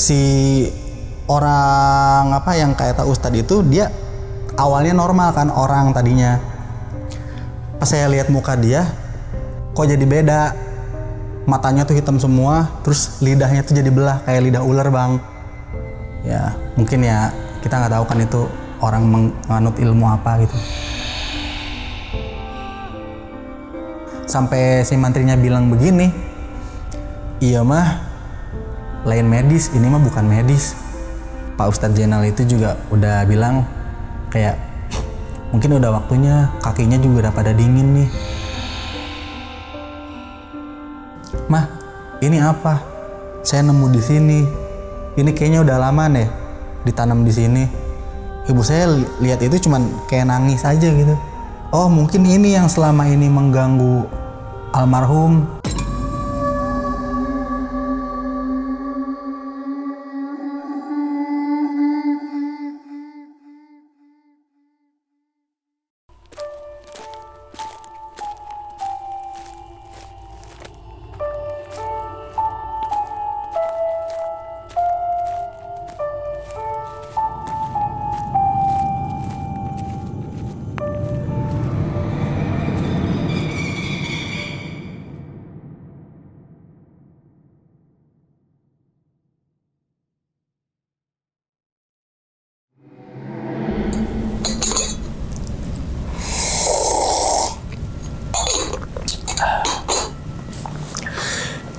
si orang apa yang kata Ustadz itu dia awalnya normal kan orang tadinya. Pas saya lihat muka dia, kok jadi beda. Matanya tuh hitam semua, terus lidahnya tuh jadi belah kayak lidah ular bang. Ya mungkin ya kita nggak tahu kan itu orang menganut ilmu apa gitu. Sampai si mantrinya bilang begini, iya mah lain medis, ini mah bukan medis. Pak Ustadz Jenal itu juga udah bilang kayak mungkin udah waktunya, kakinya juga udah pada dingin nih. Mah, ini apa? Saya nemu di sini. Ini kayaknya udah lama deh ditanam di sini. Ibu saya lihat itu cuman kayak nangis aja gitu. Oh, mungkin ini yang selama ini mengganggu almarhum.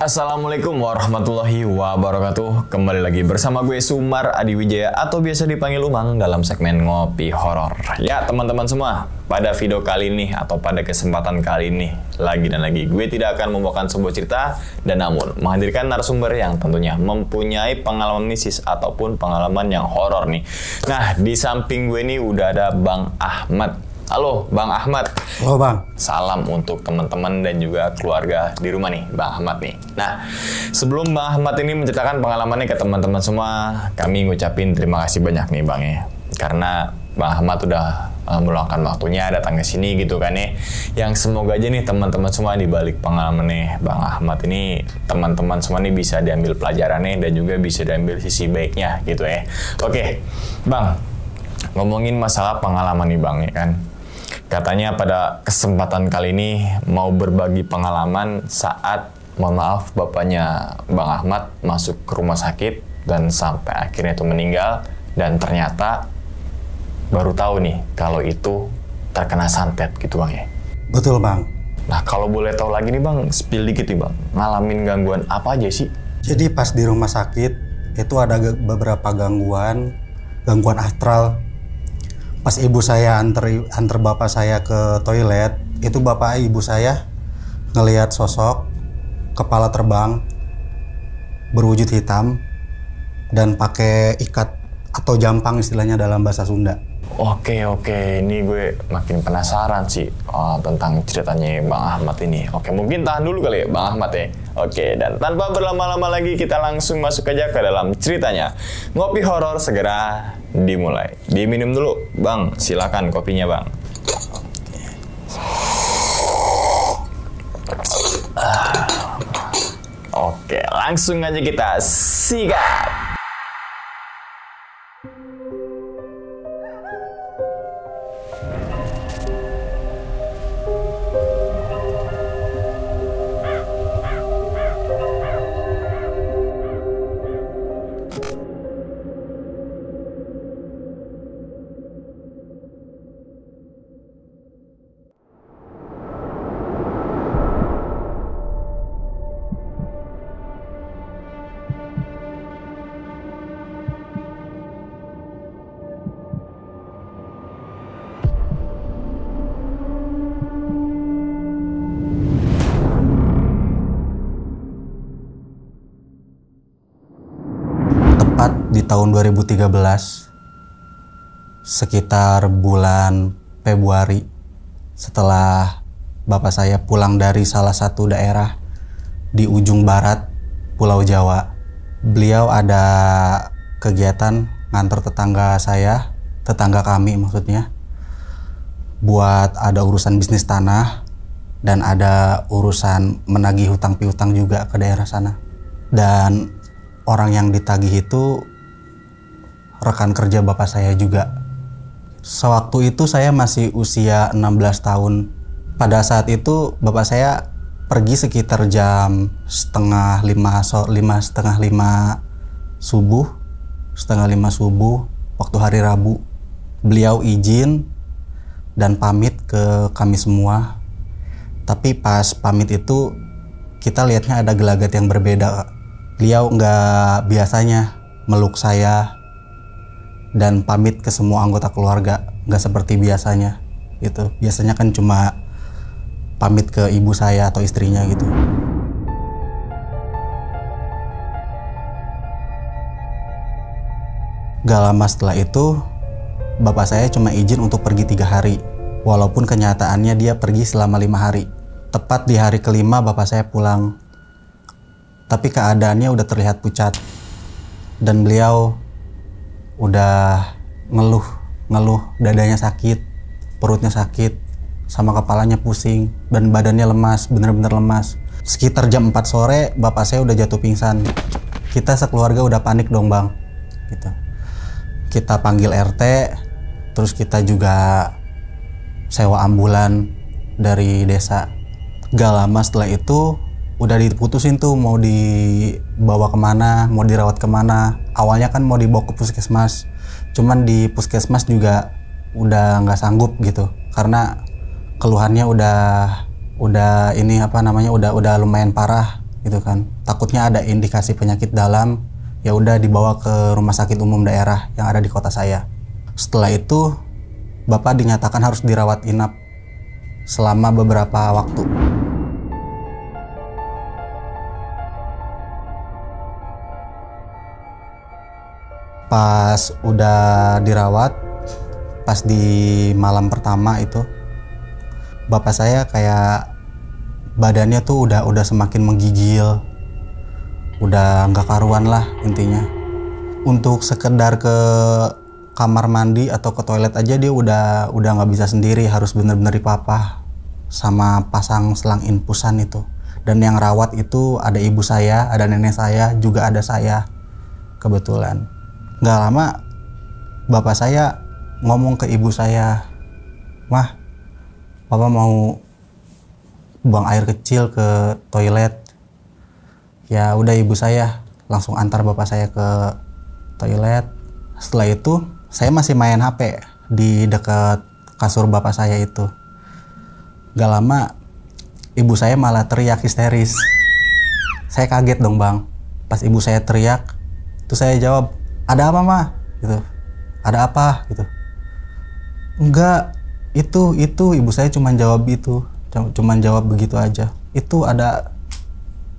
Assalamualaikum warahmatullahi wabarakatuh. Kembali lagi bersama gue Sumar Adi Wijaya atau biasa dipanggil Umang dalam segmen Ngopi Horor. Ya teman-teman semua, pada video kali ini atau pada kesempatan kali ini lagi gue tidak akan membawakan sebuah cerita dan namun menghadirkan narasumber yang tentunya mempunyai pengalaman mistis ataupun pengalaman yang horor nih. Nah di samping gue ini udah ada Bang Ahmad. Halo Bang Ahmad. Halo Bang. Salam untuk teman-teman dan juga keluarga di rumah nih, Bang Ahmad nih. Nah, sebelum Bang Ahmad ini menceritakan pengalamannya ke teman-teman semua, kami ngucapin terima kasih banyak nih Bang ya. Karena Bang Ahmad udah meluangkan waktunya datang ke sini gitu kan ya. Yang semoga aja nih teman-teman semua di balik pengalaman nih Bang Ahmad ini, teman-teman semua nih bisa diambil pelajarannya dan juga bisa diambil sisi baiknya gitu ya. Oke, Bang. Ngomongin masalah pengalaman nih Bang ya kan. Katanya pada kesempatan kali ini mau berbagi pengalaman saat, mohon maaf, bapaknya Bang Ahmad masuk ke rumah sakit dan sampai akhirnya itu meninggal dan ternyata baru tahu nih kalau itu terkena santet gitu Bang ya. Betul Bang. Nah kalau boleh tahu lagi nih Bang, spill dikit nih Bang, ngalamin gangguan apa aja sih? Jadi pas di rumah sakit itu ada beberapa gangguan astral. Pas ibu saya antar bapak saya ke toilet, itu bapak ibu saya ngelihat sosok kepala terbang berwujud hitam dan pakai ikat atau jampang istilahnya dalam bahasa Sunda. Oke, ini gue makin penasaran sih tentang ceritanya Bang Ahmad ini. Oke, mungkin tahan dulu kali ya Bang Ahmad ya. Oke, dan tanpa berlama-lama lagi kita langsung masuk aja ke dalam ceritanya. Ngopi horor segera dimulai. Diminum dulu Bang, silakan kopinya Bang. Oke, langsung aja kita sikat. Di tahun 2013 sekitar bulan Februari setelah bapak saya pulang dari salah satu daerah di ujung barat Pulau Jawa. Beliau ada kegiatan nganter tetangga kami maksudnya, buat ada urusan bisnis tanah dan ada urusan menagih hutang piutang juga ke daerah sana. Dan orang yang ditagih itu rekan kerja bapak saya juga. Sewaktu itu saya masih usia 16 tahun. Pada saat itu bapak saya pergi sekitar jam setengah lima subuh waktu hari Rabu. Beliau izin dan pamit ke kami semua. Tapi pas pamit itu kita lihatnya ada gelagat yang berbeda. Beliau nggak biasanya meluk saya dan pamit ke semua anggota keluarga, nggak seperti biasanya gitu. Biasanya kan cuma pamit ke ibu saya atau istrinya gitu. Gak lama setelah itu, bapak saya cuma izin untuk pergi 3 hari, walaupun kenyataannya dia pergi selama 5 hari. Tepat di hari kelima bapak saya pulang, tapi keadaannya udah terlihat pucat dan beliau udah ngeluh, dadanya sakit, perutnya sakit, sama kepalanya pusing, dan badannya lemas, bener-bener lemas. Sekitar jam 4 sore, bapak saya udah jatuh pingsan. Kita sekeluarga udah panik dong bang, gitu. Kita panggil RT, terus kita juga sewa ambulan dari desa. Gak lama setelah itu, udah diputusin tuh mau dibawa kemana, mau dirawat kemana. Awalnya kan mau dibawa ke puskesmas, cuman di puskesmas juga udah nggak sanggup gitu, karena keluhannya udah lumayan parah gitu kan. Takutnya ada indikasi penyakit dalam, ya udah dibawa ke rumah sakit umum daerah yang ada di kota saya. Setelah itu bapak dinyatakan harus dirawat inap selama beberapa waktu. Pas udah dirawat, pas di malam pertama itu, bapak saya kayak badannya tuh udah semakin menggigil, udah nggak karuan lah intinya. Untuk sekedar ke kamar mandi atau ke toilet aja dia udah nggak bisa sendiri, harus bener-bener dipapah sama pasang selang infusan itu. Dan yang rawat itu ada ibu saya, ada nenek saya, juga ada saya kebetulan. Nggak lama bapak saya ngomong ke ibu saya, "Mah, papa mau buang air kecil ke toilet." Ya udah, ibu saya langsung antar bapak saya ke toilet. Setelah itu saya masih main HP di dekat kasur bapak saya itu. Gak lama ibu saya malah teriak histeris. Saya kaget dong bang. Pas ibu saya teriak, terus saya jawab, "Ada apa mah?" Gitu. "Ada apa?" Gitu. "Enggak, itu ibu saya cuman jawab itu, cuman jawab begitu aja. Itu ada,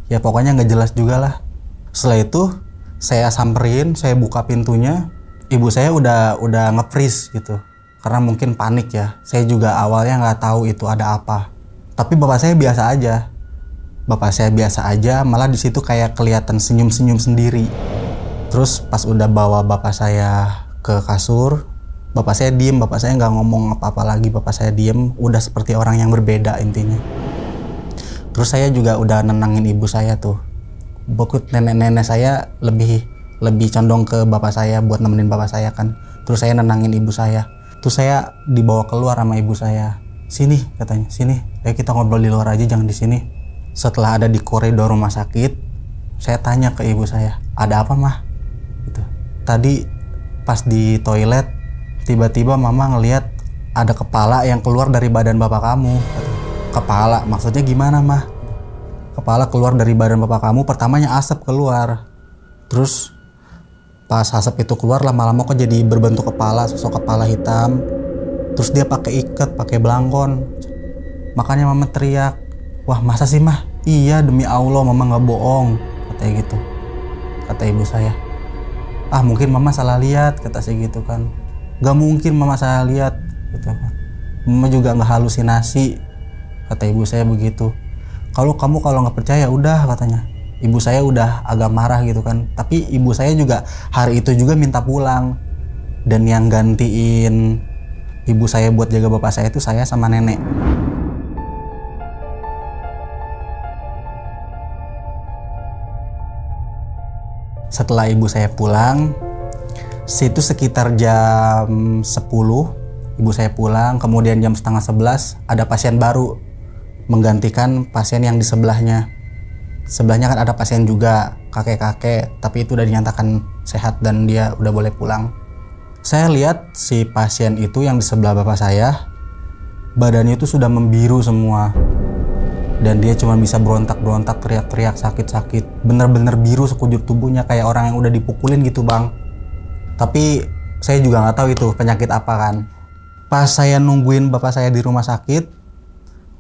ya pokoknya nggak jelas juga lah." Setelah itu saya samperin, saya buka pintunya, ibu saya udah nge-freeze gitu, karena mungkin panik ya. Saya juga awalnya nggak tahu itu ada apa, tapi bapak saya biasa aja, malah di situ kayak kelihatan senyum sendiri. Terus pas udah bawa bapak saya ke kasur, bapak saya diem, bapak saya nggak ngomong apa-apa lagi, bapak saya diem, udah seperti orang yang berbeda intinya. Terus saya juga udah nenangin ibu saya tuh. Bokut nenek saya lebih condong ke bapak saya buat nemenin bapak saya kan. Terus saya nenangin ibu saya. Terus saya dibawa keluar sama ibu saya. "Sini," katanya, "sini. Ayo kita ngobrol di luar aja, jangan di sini." Setelah ada di koridor rumah sakit, saya tanya ke ibu saya, "Ada apa mah?" Gitu. "Tadi pas di toilet tiba-tiba mama ngelihat ada kepala yang keluar dari badan bapak kamu." "Kepala? Maksudnya gimana mah?" "Kepala keluar dari badan bapak kamu, pertamanya asap keluar. Terus pas asap itu keluar lama-lama kok jadi berbentuk kepala, sosok kepala hitam. Terus dia pakai ikat, pakai belangkon. Makanya mama teriak." "Wah, masa sih mah?" "Iya, demi Allah mama nggak bohong," katanya gitu. Kata ibu saya. "Ah, mungkin mama salah lihat," kata saya gitu kan. "Gak mungkin mama salah lihat," gitu kan. "Mama juga nggak halusinasi," kata ibu saya begitu. Kalau nggak percaya udah," katanya. Ibu saya udah agak marah gitu kan. Tapi ibu saya juga hari itu juga minta pulang. Dan yang gantiin ibu saya buat jaga bapak saya itu saya sama nenek. Setelah ibu saya pulang, situ sekitar jam 10, ibu saya pulang, kemudian jam setengah 11 ada pasien baru menggantikan pasien yang di sebelahnya. Sebelahnya kan ada pasien juga, kakek-kakek, tapi itu udah dinyatakan sehat dan dia udah boleh pulang. Saya lihat si pasien itu yang di sebelah bapak saya, badannya itu sudah membiru semua. Dan dia cuma bisa berontak-berontak, teriak-teriak, sakit-sakit. Bener-bener biru sekujur tubuhnya, kayak orang yang udah dipukulin gitu bang. Tapi saya juga nggak tahu itu penyakit apa kan. Pas saya nungguin bapak saya di rumah sakit,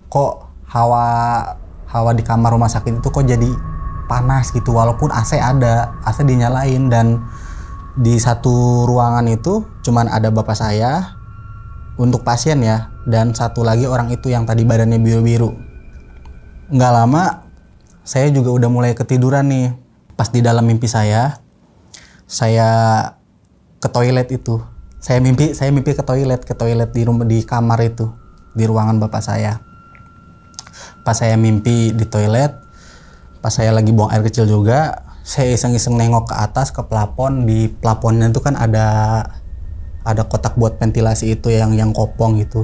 kok hawa di kamar rumah sakit itu kok jadi panas gitu, walaupun AC ada, AC dinyalain, dan di satu ruangan itu cuman ada bapak saya untuk pasien ya, dan satu lagi orang itu yang tadi badannya biru-biru. Nggak lama saya juga udah mulai ketiduran nih. Pas di dalam mimpi saya ke toilet itu. Saya mimpi ke toilet di kamar itu, di ruangan bapak saya. Pas saya mimpi di toilet, pas saya lagi buang air kecil juga, saya iseng-iseng nengok ke atas ke plafon. Di plafonnya itu kan ada kotak buat ventilasi itu yang kopong gitu.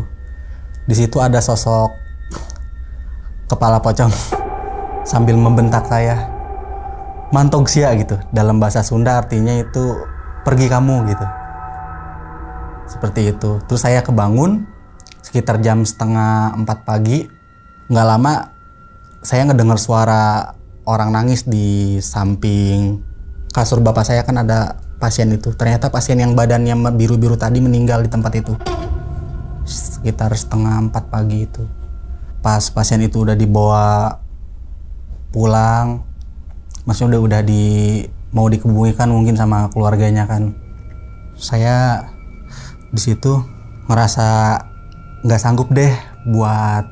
Di situ ada sosok kepala pocong sambil membentak saya, mantogsia gitu. Dalam bahasa Sunda artinya itu pergi kamu gitu. Seperti itu. Terus saya kebangun sekitar jam 3:30 pagi. Nggak lama saya ngedengar suara orang nangis di samping kasur bapak saya, kan ada pasien itu. Ternyata pasien yang badannya biru-biru tadi meninggal di tempat itu. Sekitar 3:30 pagi itu. Pas pasien itu udah dibawa pulang, maksudnya udah mau dikebumikan mungkin sama keluarganya kan. Saya di situ ngerasa nggak sanggup deh buat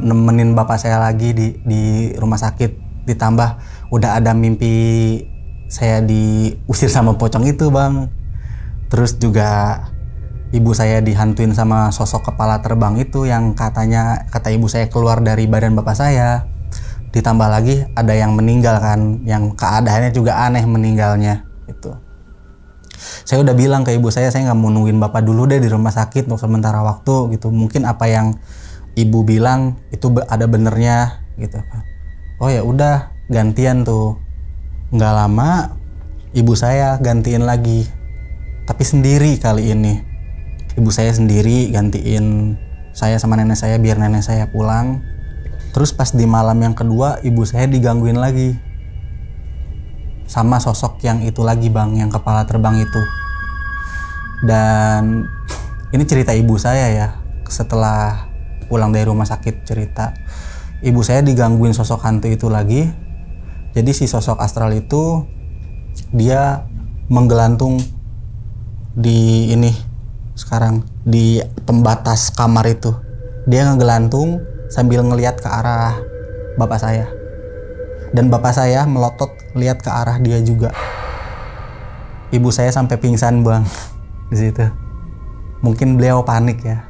nemenin bapak saya lagi di rumah sakit. Ditambah udah ada mimpi saya diusir sama pocong itu bang. Terus juga ibu saya dihantuin sama sosok kepala terbang itu yang kata ibu saya keluar dari badan bapak saya. Ditambah lagi ada yang meninggal kan, yang keadaannya juga aneh meninggalnya itu. Saya udah bilang ke ibu saya nggak mau nungguin bapak dulu deh di rumah sakit untuk sementara waktu gitu. Mungkin apa yang ibu bilang itu ada benernya gitu. Oh ya udah, gantian tuh. Nggak lama ibu saya gantiin lagi, tapi sendiri kali ini. Ibu saya sendiri gantiin saya sama nenek saya biar nenek saya pulang. Terus pas di malam yang kedua ibu saya digangguin lagi sama sosok yang itu lagi bang, yang kepala terbang itu. Dan ini cerita ibu saya ya, setelah pulang dari rumah sakit cerita. Ibu saya digangguin sosok hantu itu lagi. Jadi si sosok astral itu dia menggelantung di sekarang di pembatas kamar itu. Dia ngegelantung sambil ngelihat ke arah bapak saya. Dan bapak saya melotot lihat ke arah dia juga. Ibu saya sampai pingsan bang di situ. Mungkin beliau panik ya.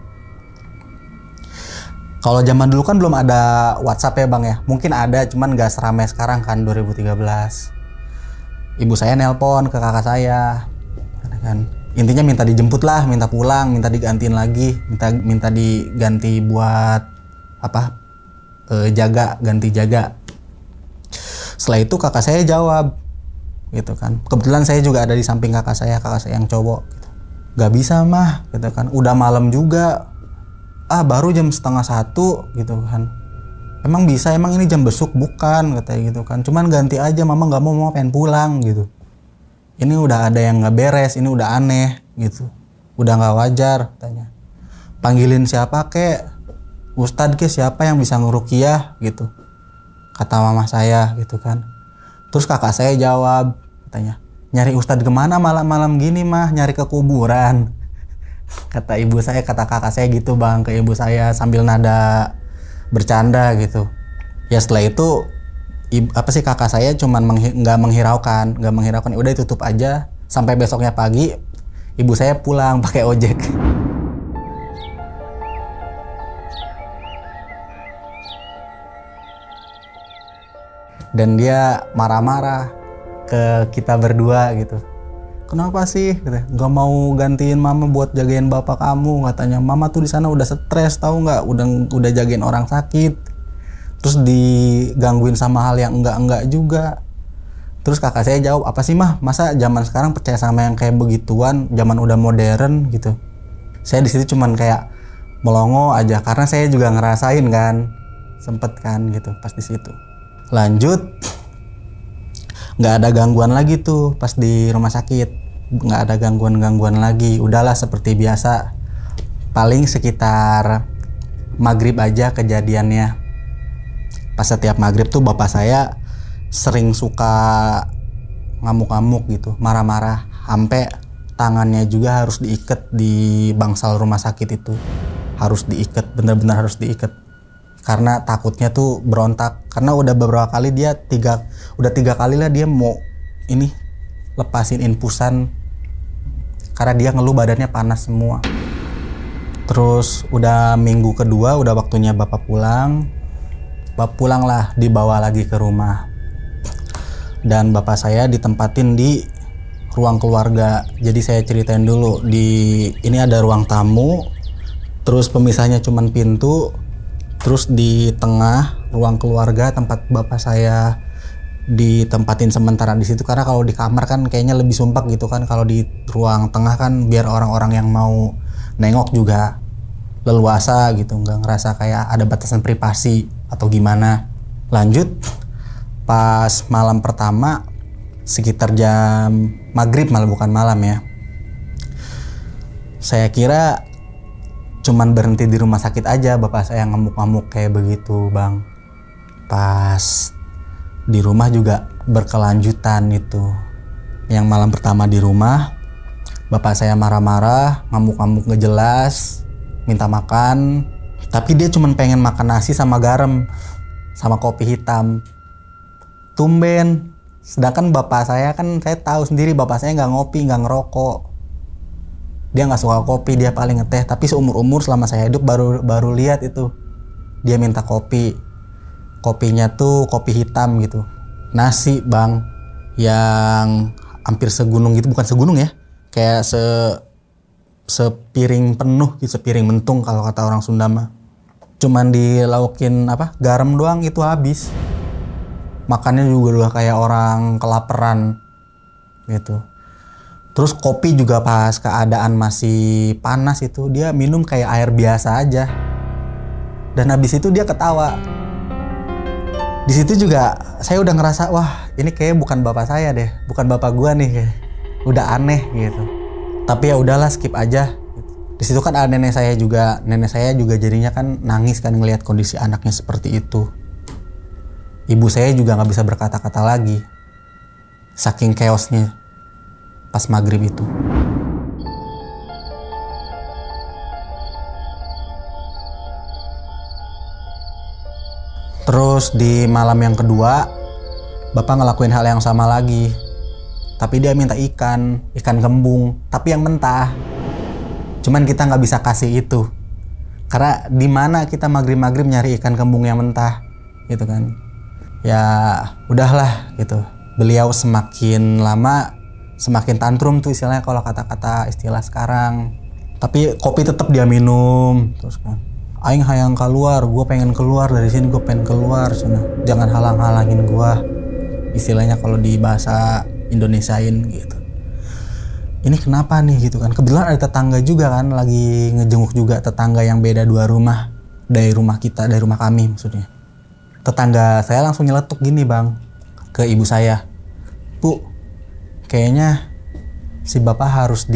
Kalau zaman dulu kan belum ada WhatsApp ya bang ya. Mungkin ada, cuman gak seramai sekarang kan 2013. Ibu saya nelpon ke kakak saya. Kan. Intinya minta dijemput lah, minta pulang, minta digantiin lagi. Minta diganti buat ganti jaga. Setelah itu kakak saya jawab. Gitu kan. Kebetulan saya juga ada di samping kakak saya yang cowok. Gitu. Gak bisa mah, gitu kan. Udah malam juga. Baru jam 12:30 gitu kan. Emang bisa, emang ini jam besuk bukan, katanya gitu kan. Cuman ganti aja, mama nggak mau pengen pulang gitu. Ini udah ada yang nggak beres, ini udah aneh gitu. Udah nggak wajar katanya. Panggilin siapa kek? Ustadz ke siapa yang bisa ngeruqyah gitu. Kata mama saya gitu kan. Terus kakak saya jawab katanya, nyari ustadz kemana malam-malam gini mah, nyari ke kuburan. Kata kakak saya gitu bang ke ibu saya sambil nada bercanda gitu. Ya setelah itu kakak saya cuman nggak menghiraukan, udah tutup aja sampai besoknya pagi. Ibu saya pulang pakai ojek. Dan dia marah-marah ke kita berdua gitu. Kenapa sih? Gak mau gantiin mama buat jagain bapak kamu, katanya. Mama tuh di sana udah stres, tahu nggak? Udah jagain orang sakit. Terus digangguin sama hal yang enggak juga. Terus kakak saya jawab, apa sih mah? Masa zaman sekarang percaya sama yang kayak begituan? Zaman udah modern gitu. Saya di situ cuman kayak melongo aja karena saya juga ngerasain kan, sempet kan gitu pas di situ. Lanjut. Nggak ada gangguan lagi tuh pas di rumah sakit, nggak ada gangguan lagi, udahlah seperti biasa. Paling sekitar maghrib aja kejadiannya. Pas setiap maghrib tuh bapak saya sering suka ngamuk-ngamuk gitu, marah-marah, sampai tangannya juga harus diikat di bangsal rumah sakit itu, harus diikat, benar-benar harus diikat. Karena takutnya tuh berontak, karena udah beberapa kali udah tiga kali lah dia mau ini lepasin infusan karena dia ngeluh badannya panas semua. Terus udah minggu kedua, udah waktunya bapak pulang lah, dibawa lagi ke rumah. Dan bapak saya ditempatin di ruang keluarga. Jadi saya ceritain dulu, ini ada ruang tamu, terus pemisahnya cuman pintu. Terus di tengah ruang keluarga tempat bapak saya ditempatin sementara di situ, karena kalau di kamar kan kayaknya lebih sumpek gitu kan, kalau di ruang tengah kan biar orang-orang yang mau nengok juga leluasa gitu, nggak ngerasa kayak ada batasan privasi atau gimana. Lanjut, pas malam pertama sekitar jam maghrib, malah bukan malam ya, saya kira cuman berhenti di rumah sakit aja bapak saya ngamuk-ngamuk kayak begitu bang. Pas di rumah juga berkelanjutan itu. Yang malam pertama di rumah, bapak saya marah-marah, ngamuk-ngamuk gak jelas, minta makan. Tapi dia cuman pengen makan nasi sama garam, sama kopi hitam. Tumben. Sedangkan bapak saya kan, saya tahu sendiri bapak saya gak ngopi, gak ngerokok. Dia nggak suka kopi, dia paling ngeteh. Tapi seumur-umur selama saya hidup baru lihat itu dia minta kopi. Kopinya tuh kopi hitam gitu. Nasi bang, yang hampir segunung gitu, bukan segunung ya, kayak sepiring penuh gitu, sepiring mentung kalau kata orang Sunda mah. Cuman dilaukin garam doang itu habis. Makannya juga udah kayak orang kelaparan gitu. Terus kopi juga pas keadaan masih panas itu dia minum kayak air biasa aja. Dan habis itu dia ketawa. Di situ juga saya udah ngerasa, wah ini kayak bukan bapak saya deh, bukan bapak gua nih, kayak udah aneh gitu. Tapi ya udahlah, skip aja. Di situ kan ada nenek saya juga jadinya kan nangis kan ngelihat kondisi anaknya seperti itu. Ibu saya juga nggak bisa berkata-kata lagi, saking chaosnya pas maghrib itu. Terus di malam yang kedua, bapak ngelakuin hal yang sama lagi. Tapi dia minta ikan kembung, tapi yang mentah. Cuman kita nggak bisa kasih itu, karena di mana kita maghrib nyari ikan kembung yang mentah, gitu kan? Ya udahlah gitu. Beliau semakin lama semakin tantrum tuh istilahnya kalau kata-kata istilah sekarang. Tapi kopi tetap dia minum terus kan. Aing hayang keluar, gue pengen keluar dari sini, gue pengen keluar sana. Jangan halang-halangin gue. Istilahnya kalau di bahasa Indonesiain gitu. Ini kenapa nih gitu kan? Kebetulan ada tetangga juga kan, lagi ngejenguk juga tetangga yang beda 2 rumah dari rumah kita, dari rumah kami maksudnya. Tetangga saya langsung nyeletuk gini bang ke ibu saya, Bu, kayaknya si bapak harus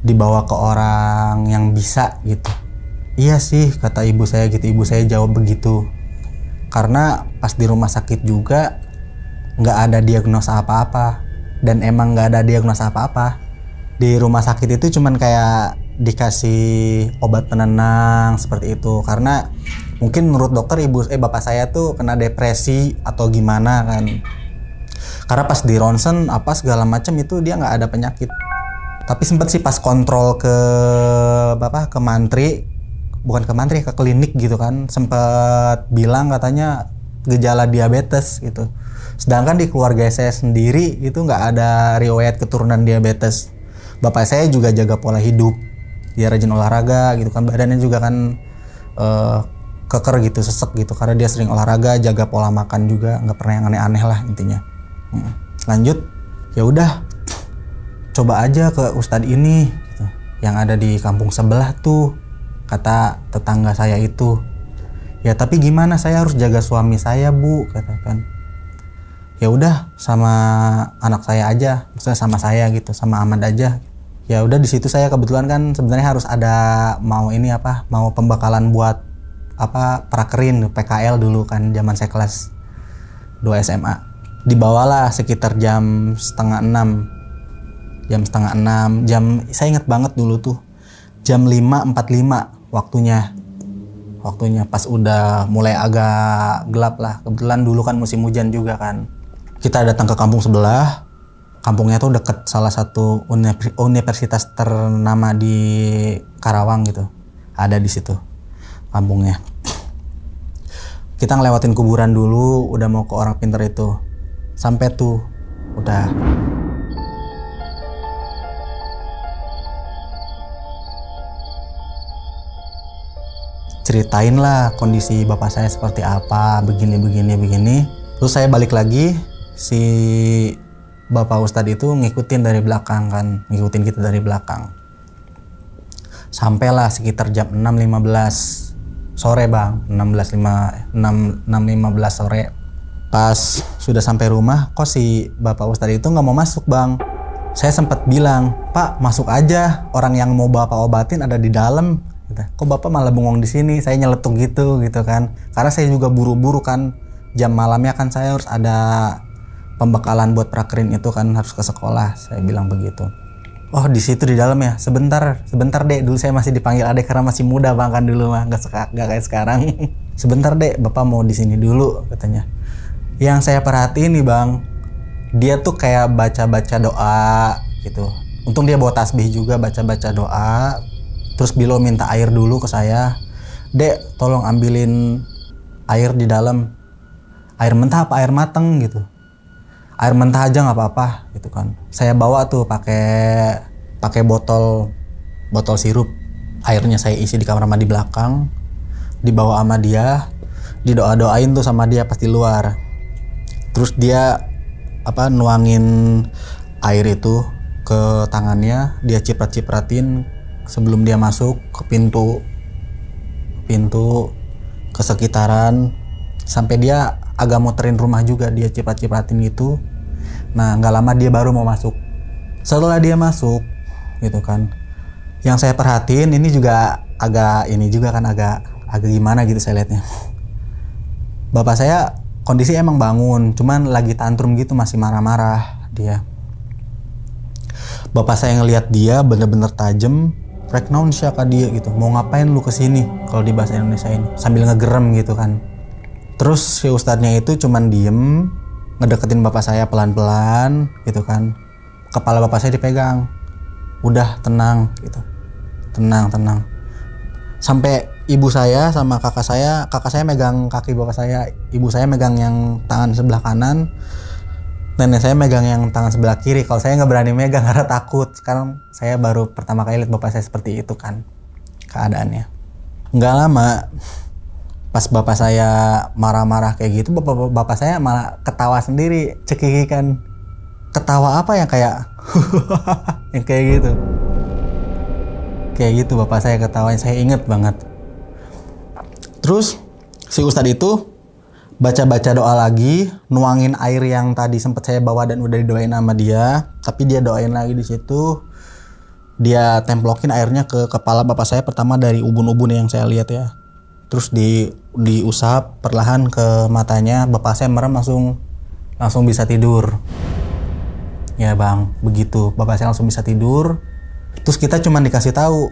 dibawa ke orang yang bisa gitu. Iya sih kata ibu saya gitu, ibu saya jawab begitu. Karena pas di rumah sakit juga nggak ada diagnosa apa-apa, dan emang nggak ada diagnosa apa-apa. Di rumah sakit itu cuman kayak dikasih obat penenang seperti itu, karena mungkin menurut dokter bapak saya tuh kena depresi atau gimana kan. Karena pas di ronsen apa segala macam itu dia nggak ada penyakit. Tapi sempet sih pas kontrol ke klinik gitu kan, sempet bilang katanya gejala diabetes gitu. Sedangkan di keluarga saya sendiri itu nggak ada riwayat keturunan diabetes. Bapak saya juga jaga pola hidup, dia rajin olahraga gitu kan, badannya juga kan keker gitu, sesek gitu karena dia sering olahraga, jaga pola makan juga, nggak pernah yang aneh-aneh lah intinya. Lanjut, ya udah coba aja ke Ustadz ini gitu, yang ada di kampung sebelah tuh, kata tetangga saya itu. Ya tapi gimana, saya harus jaga suami saya Bu, katakan. Ya udah sama anak saya aja, maksudnya sama saya gitu, sama Ahmad aja. Ya udah di situ saya kebetulan kan sebenarnya harus ada mau pembekalan buat prakerin PKL dulu kan, zaman saya kelas 2 SMA. Dibawalah sekitar jam setengah 6, saya inget banget dulu tuh jam 5.45 waktunya pas udah mulai agak gelap lah. Kebetulan dulu kan musim hujan juga kan. Kita datang ke kampung sebelah. Kampungnya tuh deket salah satu universitas ternama di Karawang gitu. Ada di situ kampungnya. Kita ngelewatin kuburan dulu, udah mau ke orang pintar itu. Sampai tuh, udah. Ceritain lah kondisi bapak saya seperti apa, begini. Terus saya balik lagi, si bapak Ustadz itu ngikutin dari belakang kan, ngikutin kita dari belakang. Sampailah sekitar jam 6.15 sore bang, 6.15 sore. Pas sudah sampai rumah, kok si bapak Ustadz itu nggak mau masuk bang. Saya sempat bilang, Pak masuk aja, orang yang mau bapak obatin ada di dalam. Kok bapak malah bengong di sini? Saya nyeletuk gitu kan. Karena saya juga buru-buru kan, jam malamnya kan saya harus ada pembekalan buat prakerin itu kan, harus ke sekolah. Saya bilang begitu. Oh di situ di dalam ya, sebentar dek. Dulu saya masih dipanggil adek karena masih muda bang kan dulu mah, nggak kayak sekarang. Sebentar dek, bapak mau di sini dulu katanya. Yang saya perhatiin nih bang, dia tuh kayak baca doa gitu. Untung dia bawa tasbih juga, baca doa. Terus Bilo minta air dulu ke saya. Dek, tolong ambilin air di dalam. Air mentah apa air mateng gitu. Air mentah aja nggak apa-apa gitu kan. Saya bawa tuh pakai botol sirup. Airnya saya isi di kamar mandi belakang. Dibawa sama dia, didoa-doain tuh sama dia pas di luar. Terus dia nuangin air itu ke tangannya, dia ciprat-cipratin sebelum dia masuk ke pintu ke sekitaran, sampai dia agak muterin rumah juga, dia ciprat-cipratin gitu. Nah nggak lama dia baru mau masuk. Setelah dia masuk gitu kan, yang saya perhatiin ini juga agak gimana gitu saya lihatnya. Bapak saya kondisi emang bangun, cuman lagi tantrum gitu, masih marah-marah dia. Bapak saya ngelihat dia bener-bener tajem, rek naon siaka dia gitu, mau ngapain lu kesini, kalau di bahasa Indonesia ini, sambil ngegerem gitu kan. Terus si ustadznya itu cuman diem, ngedeketin bapak saya pelan-pelan gitu kan. Kepala bapak saya dipegang. Udah tenang gitu. Tenang. Sampai ibu saya sama kakak saya megang kaki bapak saya, ibu saya megang yang tangan sebelah kanan, nenek saya megang yang tangan sebelah kiri. Kalau saya nggak berani megang karena takut. Sekarang saya baru pertama kali lihat bapak saya seperti itu kan keadaannya. Nggak lama, pas bapak saya marah-marah kayak gitu, bapak saya malah ketawa sendiri, cekikikan. Ketawa apa yang kayak yang kayak gitu. Kayak gitu bapak saya ketawanya, saya inget banget. Terus si ustadz itu baca doa lagi, nuangin air yang tadi sempat saya bawa dan udah didoain sama dia, tapi dia doain lagi di situ. Dia templokin airnya ke kepala bapak saya, pertama dari ubun-ubun yang saya lihat ya. Terus diusap perlahan ke matanya, bapak saya merem langsung bisa tidur. Ya bang, begitu. Bapak saya langsung bisa tidur. Terus kita cuma dikasih tahu,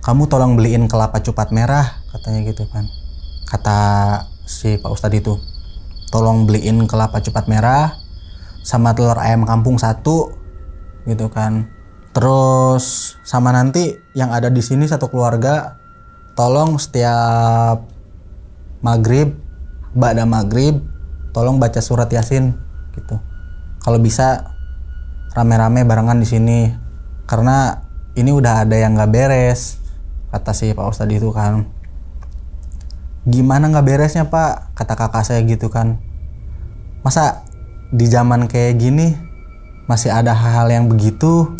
kamu tolong beliin kelapa cupat merah, katanya gitu kan. Kata si Pak Ustadz itu, tolong beliin kelapa cupat merah sama telur ayam kampung 1 gitu kan. Terus sama nanti yang ada di sini satu keluarga, tolong setiap maghrib, ba'da maghrib, tolong baca surat Yasin gitu. Kalau bisa rame-rame barengan di sini, karena ini udah ada yang nggak beres, kata si Pak Ustadz itu kan. Gimana nggak beresnya Pak? Kata kakak saya gitu kan. Masa di zaman kayak gini masih ada hal-hal yang begitu?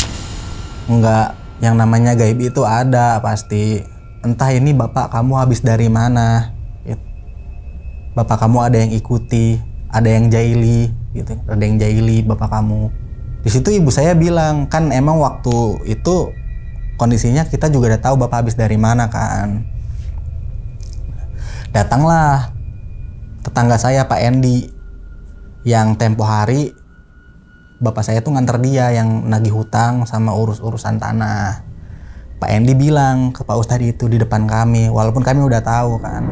Enggak, yang namanya gaib itu ada pasti. Entah ini bapak kamu habis dari mana, gitu. Bapak kamu ada yang ikuti, ada yang jahili gitu, ada yang jahili bapak kamu. Di situ ibu saya bilang, kan emang waktu itu kondisinya kita juga udah tahu bapak habis dari mana kan. Datanglah tetangga saya Pak Endi, yang tempo hari bapak saya tuh nganter dia yang nagih hutang sama urusan tanah. Pak Endi bilang ke Pak Ustadz itu di depan kami, walaupun kami udah tahu kan.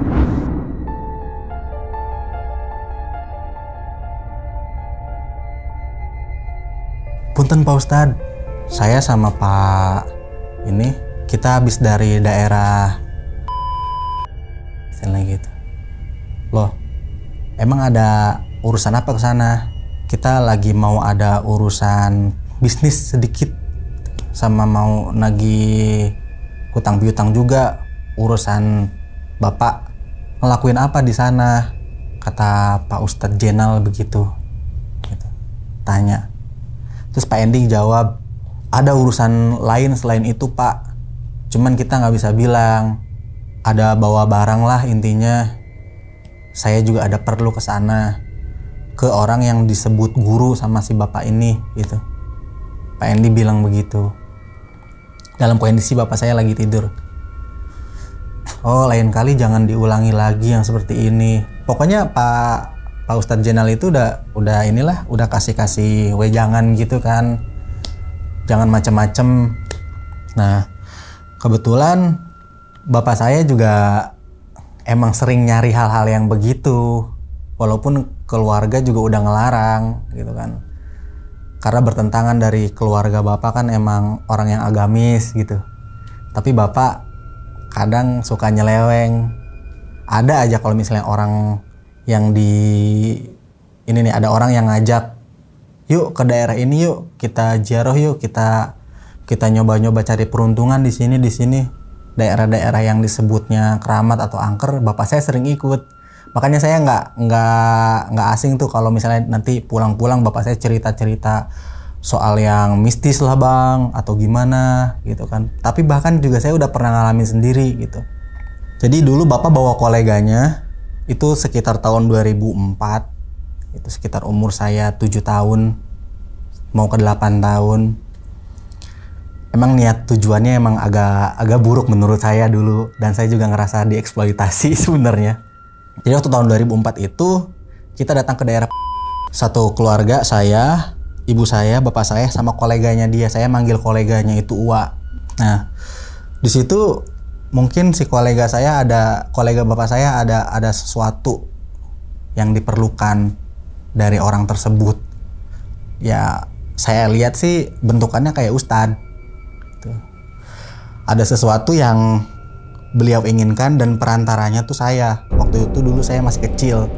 Punten Pak Ustadz, saya sama Pak ini kita habis dari daerah gitu. Loh, emang ada urusan apa ke sana? Kita lagi mau ada urusan bisnis sedikit, sama mau nagih hutang piutang juga. Urusan bapak ngelakuin apa di sana? Kata Pak Ustadz Jenal begitu. Gitu. Tanya. Terus Pak Ending jawab, ada urusan lain selain itu Pak. Cuman kita nggak bisa bilang. Ada bawa barang lah intinya. Saya juga ada perlu ke sana, ke orang yang disebut guru sama si bapak ini gitu. Pak Endi bilang begitu. Dalam kondisi bapak saya lagi tidur. Oh, lain kali jangan diulangi lagi yang seperti ini. Pokoknya Pak Ustadz Jenal itu udah kasih wejangan gitu kan. Jangan macem-macem. Nah, kebetulan bapak saya juga emang sering nyari hal-hal yang begitu. Walaupun keluarga juga udah ngelarang gitu kan. Karena bertentangan dari keluarga bapak kan emang orang yang agamis gitu. Tapi bapak kadang suka nyeleweng. Ada aja kalau misalnya orang yang ada orang yang ngajak, yuk ke daerah ini yuk, kita ziarah yuk, kita nyoba-nyoba cari peruntungan di sini. Daerah-daerah yang disebutnya keramat atau angker, bapak saya sering ikut. Makanya saya nggak asing tuh kalau misalnya nanti pulang-pulang bapak saya cerita-cerita soal yang mistis lah bang, atau gimana gitu kan. Tapi bahkan juga saya udah pernah ngalamin sendiri gitu. Jadi dulu bapak bawa koleganya, itu sekitar tahun 2004, itu sekitar umur saya 7 tahun, mau ke 8 tahun. Emang niat tujuannya emang agak buruk menurut saya dulu, dan saya juga ngerasa dieksploitasi sebenarnya. Jadi waktu tahun 2004 itu kita datang ke daerah satu keluarga, saya, ibu saya, bapak saya sama koleganya dia. Saya manggil koleganya itu Uwa. Nah, di situ mungkin si kolega bapak saya ada sesuatu yang diperlukan dari orang tersebut. Ya, saya lihat sih bentukannya kayak ustadz. Ada sesuatu yang beliau inginkan dan perantaranya tuh saya. Waktu itu dulu saya masih kecil.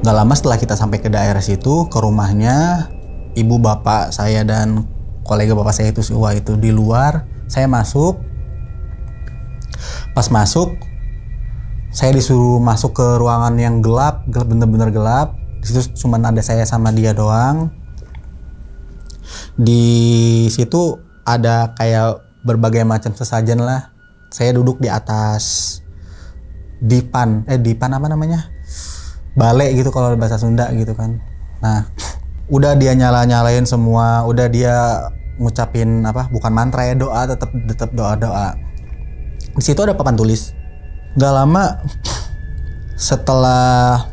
Gak lama setelah kita sampai ke daerah situ, ke rumahnya, ibu bapak saya dan kolega bapak saya itu si Uwa itu di luar. Saya masuk. Pas masuk, saya disuruh masuk ke ruangan yang gelap, bener-bener gelap. Di situ cuma ada saya sama dia doang. Di situ ada kayak berbagai macam sesajen lah. Saya duduk di atas dipan apa namanya? Bale gitu kalau bahasa Sunda gitu kan. Nah, udah dia nyalain semua, udah dia ngucapin bukan mantra ya, doa, tetap doa. Di situ ada papan tulis. Gak lama setelah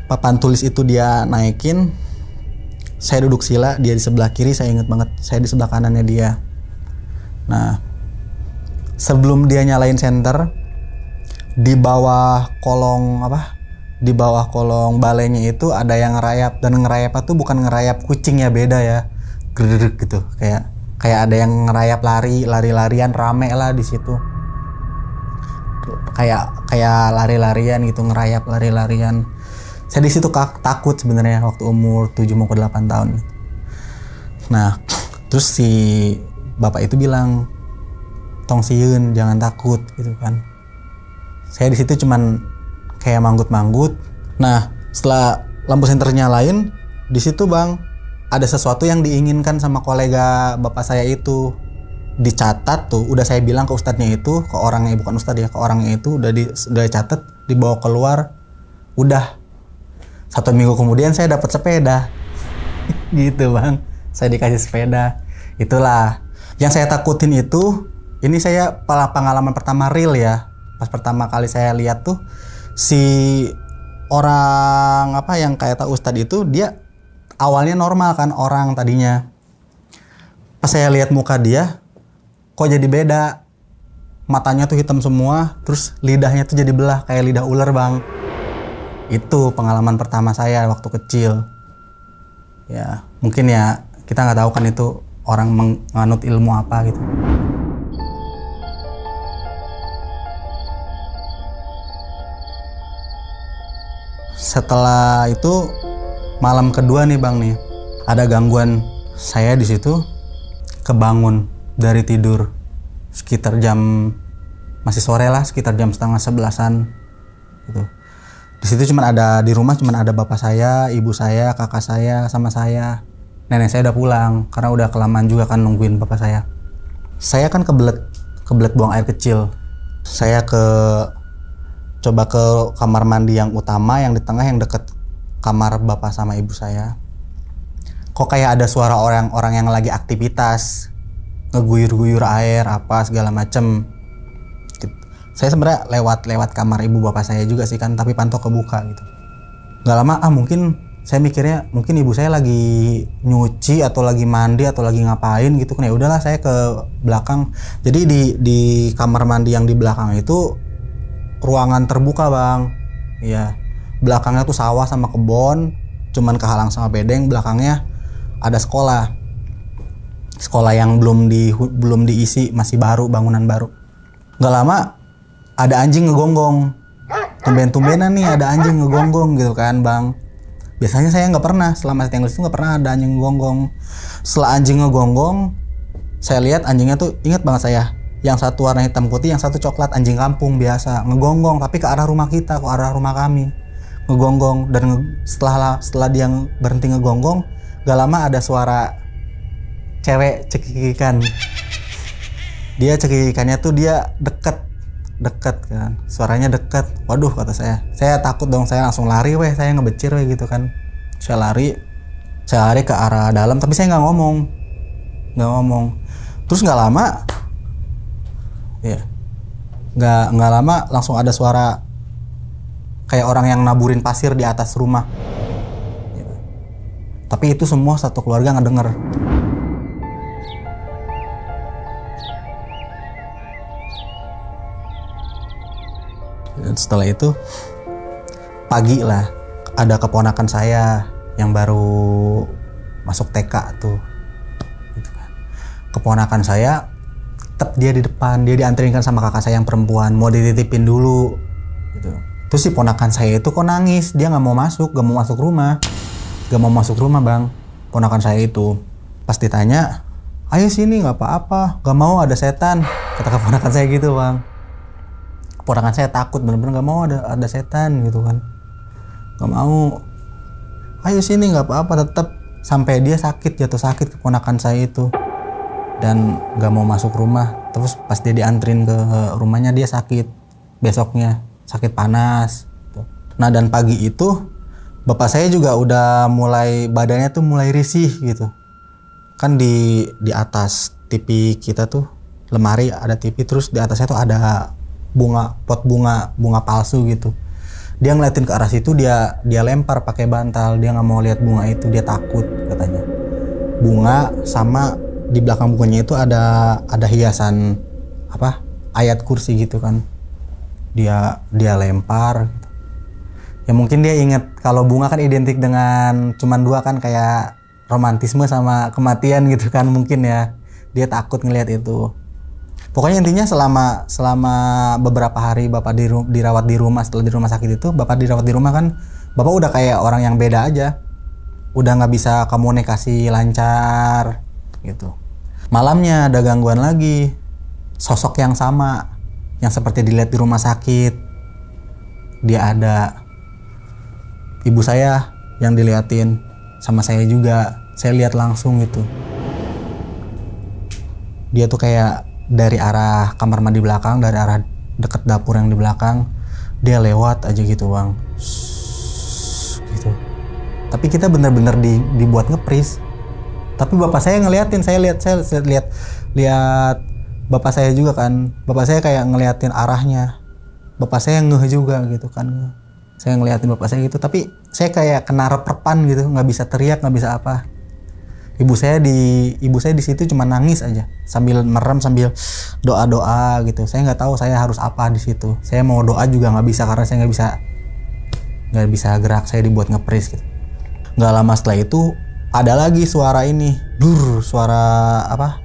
papan tulis itu dia naikin, saya duduk sila, dia di sebelah kiri, saya ingat banget, saya di sebelah kanannya dia. Nah, sebelum dia nyalain senter, di bawah kolong balenya itu ada yang ngerayap, dan ngerayap itu bukan ngerayap kucing ya, beda ya, gerdek gitu, kayak ada yang ngerayap lari-larian, rame lah di situ, kayak lari-larian gitu, ngerayap lari-larian. Saya di situ takut sebenarnya waktu umur 7 mau ke 8 tahun. Nah, terus si bapak itu bilang, "Tong sieun, jangan takut," gitu kan. Saya di situ cuman kayak manggut-manggut. Nah, setelah lampu senter nyalain, di situ Bang, ada sesuatu yang diinginkan sama kolega bapak saya itu. Dicatat tuh, udah saya bilang ke ustadznya itu, ke orangnya, bukan ustadz ya, ke orangnya itu udah dicatat, dibawa keluar. Udah 1 minggu kemudian saya dapat sepeda. Gitu Bang, saya dikasih sepeda. Itulah yang saya takutin itu. Ini saya pengalaman pertama real ya. Pas pertama kali saya lihat tuh si orang apa yang kayak ustadz itu, dia awalnya normal kan orang tadinya. Pas saya lihat muka dia, kok jadi beda. Matanya tuh hitam semua, terus lidahnya tuh jadi belah kayak lidah ular Bang. Itu pengalaman pertama saya waktu kecil. Ya, mungkin ya kita nggak tahu kan itu orang menganut ilmu apa gitu. Setelah itu malam kedua nih Bang nih, ada gangguan. Saya di situ kebangun dari tidur sekitar jam, masih sore lah, sekitar jam 10:30 gitu. Di situ di rumah cuma ada bapak saya, ibu saya, kakak saya, sama saya. Nenek saya udah pulang karena udah kelamaan juga kan nungguin bapak saya. Saya kan kebelet buang air kecil. Saya coba ke kamar mandi yang utama, yang di tengah, yang deket kamar bapak sama ibu saya. Kok kayak ada suara orang yang lagi aktivitas, ngeguyur-guyur air apa segala macem. Saya sebenarnya lewat kamar ibu bapak saya juga sih kan, tapi pantau kebuka gitu. Gak lama mungkin saya mikirnya mungkin ibu saya lagi nyuci atau lagi mandi atau lagi ngapain gitu kan. Ya udahlah, saya ke belakang. Jadi di kamar mandi yang di belakang itu ruangan terbuka Bang. Iya. Belakangnya tuh sawah sama kebon, cuman kehalang sama bedeng. Belakangnya ada sekolah. Sekolah yang belum diisi, masih baru, bangunan baru. Gak lama ada anjing ngegonggong. Tumben-tumbenan nih ada anjing ngegonggong gitu kan Bang. Biasanya saya nggak pernah, selama saya tinggal di situ nggak pernah ada anjing ngegonggong. Setelah anjing ngegonggong, saya lihat anjingnya tuh, ingat banget saya, yang satu warna hitam putih, yang satu coklat, anjing kampung biasa ngegonggong, tapi ke arah rumah kita, ke arah rumah kami ngegonggong. Dan setelah dia berhenti ngegonggong, gak lama ada suara cewek cekikikan. Dia cekikikannya tuh dia deket kan, suaranya deket. Waduh, kata saya takut dong. Saya langsung lari saya ngebecir gitu kan. Saya lari ke arah dalam, tapi saya nggak ngomong. Terus nggak lama langsung ada suara kayak orang yang naburin pasir di atas rumah gitu. Tapi itu semua satu keluarga ngedenger. Dan setelah itu pagi lah, ada keponakan saya yang baru masuk TK tuh gitu kan. Keponakan saya tetap dia di depan, dia dianterin sama kakak saya yang perempuan, mau dititipin dulu gitu. Terus si ponakan saya itu kok nangis, dia gak mau masuk rumah Bang. Ponakan saya itu pas ditanya, "Ayo sini, gak apa-apa, gak mau, ada setan," kata keponakan saya gitu Bang. Ponakan saya takut, bener-bener gak mau ada setan gitu kan. Gak mau. "Ayo sini, gak apa-apa," tetap sampai dia jatuh sakit keponakan saya itu. Dan gak mau masuk rumah. Terus pas dia dianterin ke rumahnya, dia sakit. Besoknya sakit panas gitu. Nah, dan pagi itu bapak saya juga udah badannya tuh mulai risih gitu. Kan di atas TV kita tuh lemari ada TV, terus di atasnya tuh ada pot bunga palsu gitu. Dia ngeliatin ke arah situ, dia lempar pakai bantal. Dia nggak mau lihat bunga itu, dia takut katanya. Bunga sama di belakang bunganya itu ada hiasan ayat kursi gitu kan. Dia lempar. Ya mungkin dia inget kalau bunga kan identik dengan cuman dua kan, kayak romantisme sama kematian gitu kan, mungkin ya. Dia takut ngelihat itu. Pokoknya intinya selama beberapa hari bapak dirawat di rumah, setelah di rumah sakit itu bapak dirawat di rumah kan Bapak udah kayak orang yang beda aja. Udah nggak bisa komunikasi lancar gitu. Malamnya ada gangguan lagi. Sosok yang sama, yang seperti dilihat di rumah sakit. Dia ada. Ibu saya yang diliatin, sama saya juga. Saya lihat langsung gitu. Dia tuh kayak dari arah kamar mandi belakang, dari arah deket dapur yang di belakang, dia lewat aja gitu bang. Gitu. Tapi kita bener-bener dibuat ngepris. Tapi bapak saya ngeliatin, saya lihat bapak saya juga kan. Bapak saya kayak ngeliatin arahnya. Bapak saya ngeh juga gitu kan. Saya ngeliatin bapak saya gitu, tapi saya kayak kena reprepan gitu, nggak bisa teriak, nggak bisa apa. Ibu saya di situ cuma nangis aja, sambil merem, sambil doa gitu. Saya nggak tahu saya harus apa di situ. Saya mau doa juga nggak bisa karena saya nggak bisa gerak. Saya dibuat ngepris gitu. Nggak lama setelah itu ada lagi suara ini, suara apa?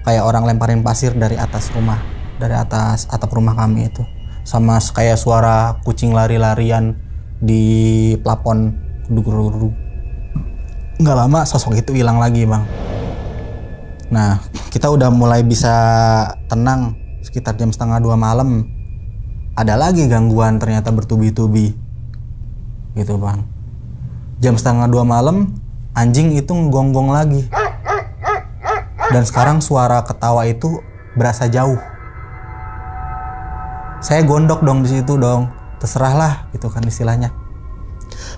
Kayak orang lemparin pasir dari atas rumah, dari atas atap rumah kami itu. Sama kayak suara kucing lari-larian di plafon, duduk. Nggak lama sosok itu hilang lagi bang. Nah kita udah mulai bisa tenang sekitar jam 1:30 malam. Ada lagi gangguan ternyata bertubi-tubi gitu bang. Jam 1:30 malam anjing itu ngegonggong lagi. Dan sekarang suara ketawa itu berasa jauh. Saya gondok dong di situ dong. Terserahlah gitu kan istilahnya.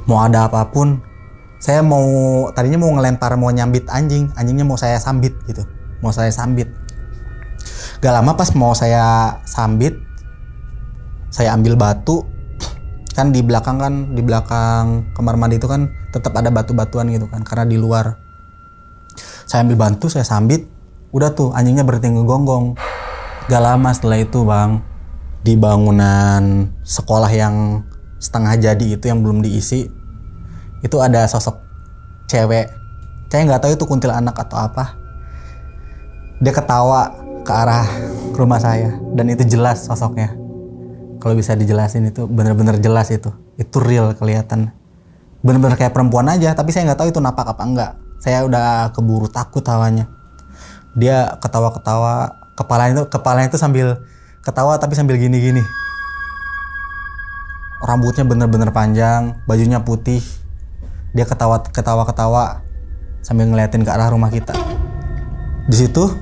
Mau ada apapun. Saya tadinya mau ngelempar, mau nyambit anjingnya mau saya sambit gitu. Mau saya sambit. Gak lama pas mau saya sambit, saya ambil batu. Kan di belakang kamar mandi itu kan tetap ada batu-batuan gitu kan, karena di luar. Saya ambil batu, saya sambit, udah tuh anjingnya berhenti ngegonggong. Gak lama setelah itu bang, di bangunan sekolah yang setengah jadi itu yang belum diisi, itu ada sosok cewek. Saya nggak tahu itu kuntilanak atau apa. Dia ketawa ke arah rumah saya dan itu jelas sosoknya. Kalau bisa dijelasin itu benar-benar jelas itu real kelihatan. Benar-benar kayak perempuan aja, tapi saya nggak tahu itu napak apa enggak. Saya udah keburu takut hawanya. Dia ketawa-ketawa, kepalanya itu sambil ketawa tapi sambil gini-gini. Rambutnya bener-bener panjang, bajunya putih. Dia ketawa sambil ngeliatin ke arah rumah kita. Di situ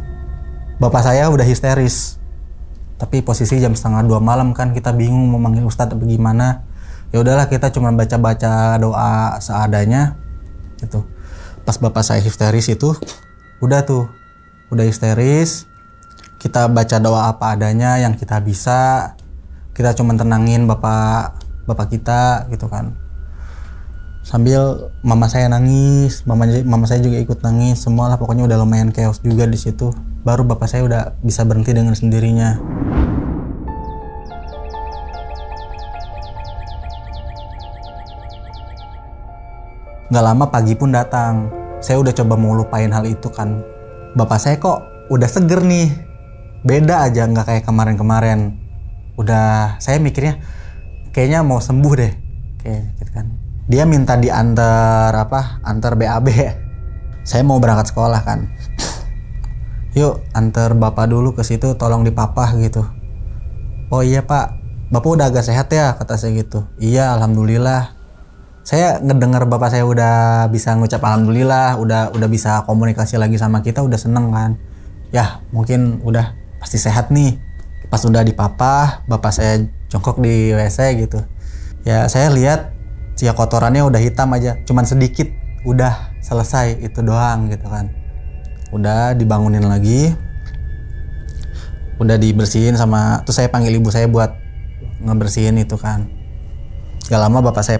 bapak saya udah histeris. Tapi posisi jam 1:30 malam kan, kita bingung mau manggil ustadz apa gimana. Ya udahlah, kita cuma baca-baca doa seadanya gitu. Pas bapak saya histeris itu udah histeris. Kita baca doa apa adanya yang kita bisa. Kita cuma tenangin bapak kita gitu kan. Sambil mama saya nangis, mama saya juga ikut nangis, semualah pokoknya udah lumayan chaos juga di situ. Baru bapak saya udah bisa berhenti dengan sendirinya. Gak lama pagi pun datang. Saya udah coba mau lupain hal itu kan. Bapak saya kok udah seger nih, beda aja, nggak kayak kemarin-kemarin. Udah, saya mikirnya kayaknya mau sembuh deh, kayak gitu kan. Dia minta diantar antar BAB. Saya mau berangkat sekolah kan. Yuk antar bapak dulu ke situ, tolong dipapah gitu. Oh iya pak, bapak udah agak sehat ya, kata saya gitu. Iya alhamdulillah. Saya ngedengar bapak saya udah bisa ngucap alhamdulillah, udah bisa komunikasi lagi sama kita, udah seneng kan. Ya mungkin udah pasti sehat nih. Pas udah dipapah, bapak saya jongkok di WC gitu. Ya saya lihat ya kotorannya udah hitam aja, cuman sedikit, udah selesai itu doang gitu kan. Udah dibangunin lagi, udah dibersihin terus saya panggil ibu saya buat ngebersihin itu kan. Gak lama bapak saya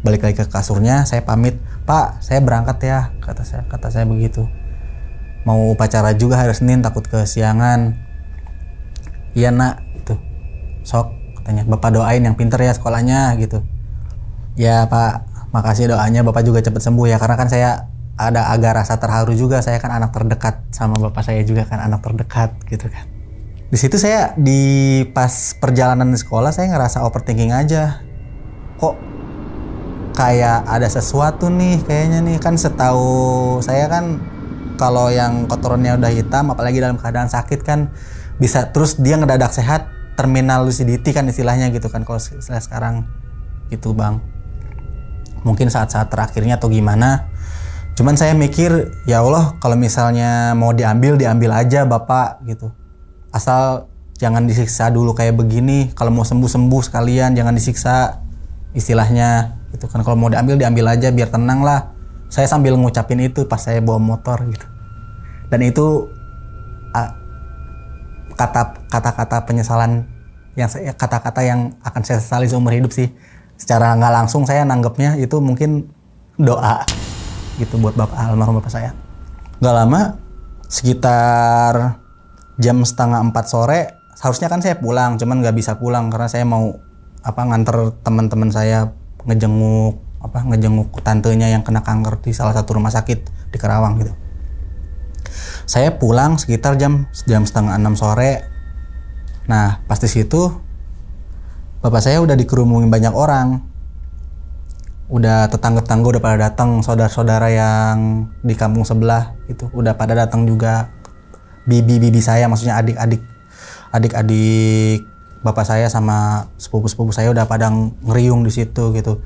balik lagi ke kasurnya. Saya pamit, pak saya berangkat ya, kata saya begitu. Mau upacara juga hari Senin, takut kesiangan. Iya nak, gitu. Sok, katanya bapak doain yang pinter ya sekolahnya gitu. Ya pak, makasih doanya, bapak juga cepet sembuh ya, karena kan saya ada agak rasa terharu juga, saya kan anak terdekat sama bapak saya juga kan anak terdekat gitu kan. Di situ saya pas perjalanan di sekolah saya ngerasa overthinking aja. kok kayak ada sesuatu nih kayaknya nih. Kan setahu saya kan kalau yang kotorannya udah hitam apalagi dalam keadaan sakit kan bisa terus dia ngedadak sehat, terminal lucidity kan istilahnya gitu kan kalau istilah sekarang gitu Bang. Mungkin saat-saat terakhirnya atau gimana. Cuman saya mikir ya Allah kalau misalnya mau diambil aja Bapak gitu. Asal jangan disiksa dulu kayak begini. Kalau mau sembuh sekalian, jangan disiksa istilahnya gitu kan. Kalau mau diambil aja biar tenang lah. Saya sambil ngucapin itu pas saya bawa motor gitu. Dan itu kata-kata penyesalan kata-kata yang akan saya sesali seumur hidup sih. Secara nggak langsung saya nanggepnya itu mungkin doa gitu buat almarhum bapak saya. Nggak lama, sekitar jam 3:30 sore, seharusnya kan saya pulang, cuman nggak bisa pulang karena saya mau nganter teman-teman saya ngejenguk tantenya yang kena kanker di salah satu rumah sakit di Karawang gitu. Saya pulang sekitar jam 5:30 sore. Nah, pas di situ bapak saya udah dikerumungin banyak orang. Udah tetangga-tetangga udah pada datang, saudara-saudara yang di kampung sebelah itu udah pada datang juga. Bibi saya, maksudnya adik-adik bapak saya sama sepupu-sepupu saya udah pada ngeriung di situ gitu.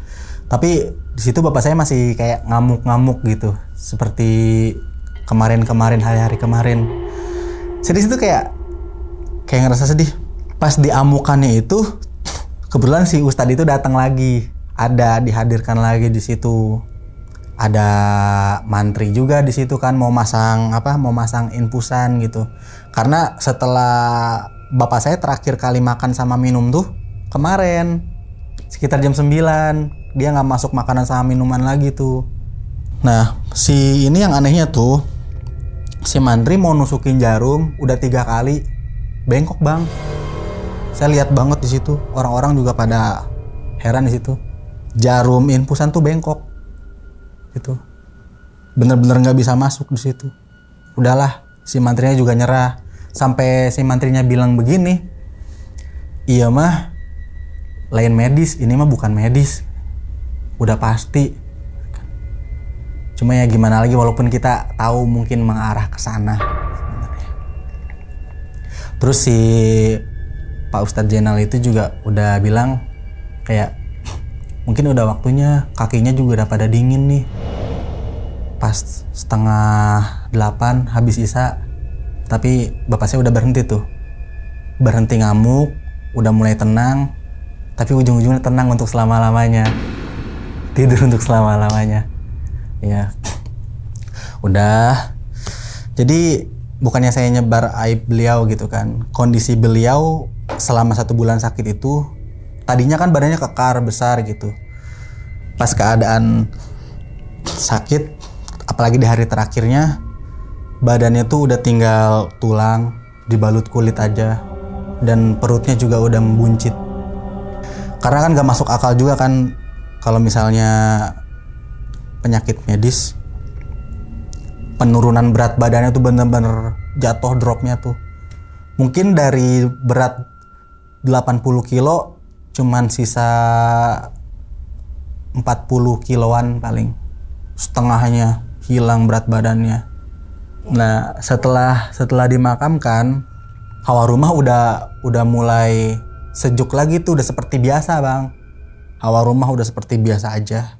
Tapi di situ bapak saya masih kayak ngamuk-ngamuk gitu, seperti kemarin-kemarin, hari-hari kemarin. Saya di situ kayak ngerasa sedih. Pas diamukannya itu kebetulan si Ustadz itu datang lagi, dihadirkan lagi di situ. Ada mantri juga di situ kan mau masang infusan gitu. Karena setelah bapak saya terakhir kali makan sama minum tuh kemarin sekitar jam 9, dia nggak masuk makanan sama minuman lagi tuh. Nah, si ini yang anehnya tuh, si mantri mau nusukin jarum udah 3 kali bengkok Bang. Saya lihat banget di situ, orang-orang juga pada heran di situ. Jarum infusan tuh bengkok, gitu. Bener-bener nggak bisa masuk di situ. Udahlah, si mantrinya juga nyerah. Sampai si mantrinya bilang begini, iya mah lain medis, ini mah bukan medis, udah pasti. Cuma ya gimana lagi, walaupun kita tahu mungkin mengarah ke sana sebenarnya. Terus si Pak Ustadz Jenal itu juga udah bilang kayak mungkin udah waktunya, kakinya juga udah pada dingin nih. Pas 7:30 habis isya, tapi bapak saya udah berhenti tuh. Berhenti ngamuk, udah mulai tenang, tapi ujung-ujungnya tenang untuk selama-lamanya. Tidur untuk selama-lamanya. Ya. Udah. Jadi bukannya saya nyebar aib beliau gitu kan. Kondisi beliau selama 1 bulan sakit itu tadinya kan badannya kekar besar gitu. Pas keadaan sakit, apalagi di hari terakhirnya, badannya tuh udah tinggal tulang, dibalut kulit aja, dan perutnya juga udah membuncit. Karena kan gak masuk akal juga kan kalau misalnya penyakit medis, penurunan berat badannya tuh bener-bener jatuh dropnya tuh. Mungkin dari berat 80 kilo cuman sisa 40 kiloan paling, setengahnya hilang berat badannya. Nah setelah dimakamkan, hawa rumah udah mulai sejuk lagi tuh, udah seperti biasa Bang. Hawa rumah udah seperti biasa aja.